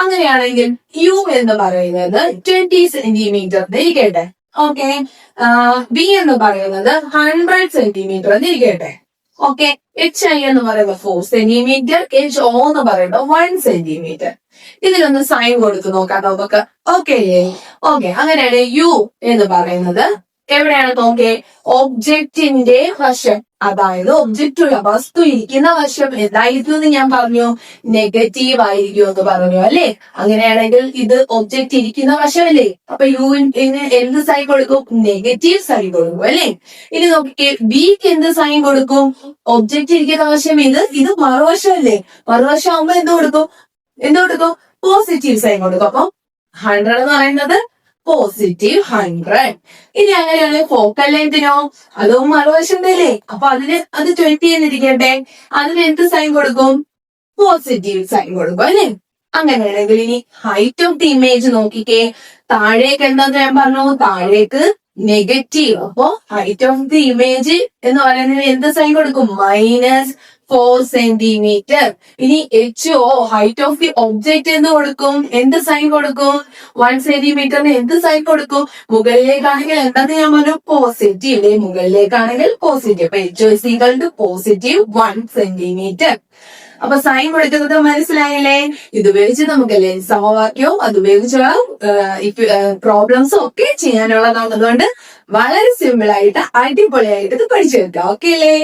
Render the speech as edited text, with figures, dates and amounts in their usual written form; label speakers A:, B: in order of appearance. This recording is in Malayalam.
A: അങ്ങനെയാണെങ്കിൽ യു എന്ന് പറയുന്നത് 20 സെന്റിമീറ്റർ ഇരിക്കട്ടെ. ഓക്കെ, ബി എന്ന് പറയുന്നത് 100 സെന്റിമീറ്റർ ഇരിക്കട്ടെ. ഓക്കെ, HI എന്ന് പറയുന്നത് 4 സെന്റിമീറ്റർ, HO എന്ന് പറയുന്നത് 1 സെന്റിമീറ്റർ. ഇതിലൊന്ന് സൈൻ കൊടുത്തു നോക്കാം നമുക്ക്. ഓക്കെ ഓക്കെ, അങ്ങനെയാണ് യു എന്ന് പറയുന്നത് എവിടെയാണ് നോക്കേ, ഒബ്ജക്റ്റിന്റെ വശം, അതായത് ഒബ്ജക്റ്റ് വസ്തു ഇരിക്കുന്ന വശം എന്തായിരിക്കും എന്ന് ഞാൻ പറഞ്ഞു, നെഗറ്റീവ് ആയിരിക്കും എന്ന് പറഞ്ഞു അല്ലേ. അങ്ങനെയാണെങ്കിൽ ഇത് ഒബ്ജക്റ്റ് ഇരിക്കുന്ന വശമല്ലേ, അപ്പൊ യുവിന് എന്ത് സൈൻ കൊടുക്കും, നെഗറ്റീവ് സൈൻ കൊടുക്കും അല്ലേ. ഇനി നോക്കിക്കേ, ബിക്ക് എന്ത് സൈൻ കൊടുക്കും, ഒബ്ജക്റ്റ് ഇരിക്കുന്ന വശം ഇത് മറുവശം അല്ലേ, മറുവശം ആകുമ്പോ എന്ത് കൊടുക്കും, പോസിറ്റീവ് സൈൻ കൊടുക്കും. അപ്പൊ 100 എന്ന് പറയുന്നത് പോസിറ്റീവ് 100. ഇനി അങ്ങനെയാണ് ഫോക്കൽ ലെങ്തിനോ, അതും മറുവശത്തല്ലേ, അപ്പൊ അത് 20 എന്നിരിക്കട്ടെ, അതിന് എന്ത് സൈൻ കൊടുക്കും, പോസിറ്റീവ് സൈൻ കൊടുക്കും അല്ലെ. അങ്ങനെയാണെങ്കിൽ ഇനി ഹൈറ്റ് ഓഫ് ദി ഇമേജ് നോക്കിക്കേ, താഴേക്ക് എന്താന്ന് ഞാൻ പറഞ്ഞു, താഴേക്ക് നെഗറ്റീവ്, അപ്പോ ഹൈറ്റ് ഓഫ് ദി ഇമേജ് എന്ന് പറയുന്നത് എന്ത് സൈൻ കൊടുക്കും, -4 സെന്റിമീറ്റർ. ഇനി HO height of the object എന്ന് കൊടുക്കും, എന്ത് സൈൻ കൊടുക്കും, 1 സെന്റിമീറ്ററിന് എന്ത് സൈൻ കൊടുക്കും, മുകളിലേക്കാണെങ്കിൽ എന്താന്ന് ഞാൻ പറഞ്ഞു, പോസിറ്റീവ്, മുകളിലേക്കാണെങ്കിൽ പോസിറ്റീവ്. അപ്പൊ HO +1 സെന്റിമീറ്റർ. അപ്പൊ സൈൻ കൊടുക്കുന്നത് മനസ്സിലായില്ലേ. ഇതുപയോഗിച്ച് നമുക്ക് ലെൻസ് സമവാക്യവും അതുപയോഗിച്ചുള്ള പ്രോബ്ലംസും ഒക്കെ ചെയ്യാനുള്ളതാണ്. അതുകൊണ്ട് വളരെ സിമ്പിൾ ആയിട്ട് അടിപൊളിയായിട്ട് ഇത് പഠിച്ചു വെക്കാം. ഓക്കെ അല്ലേ.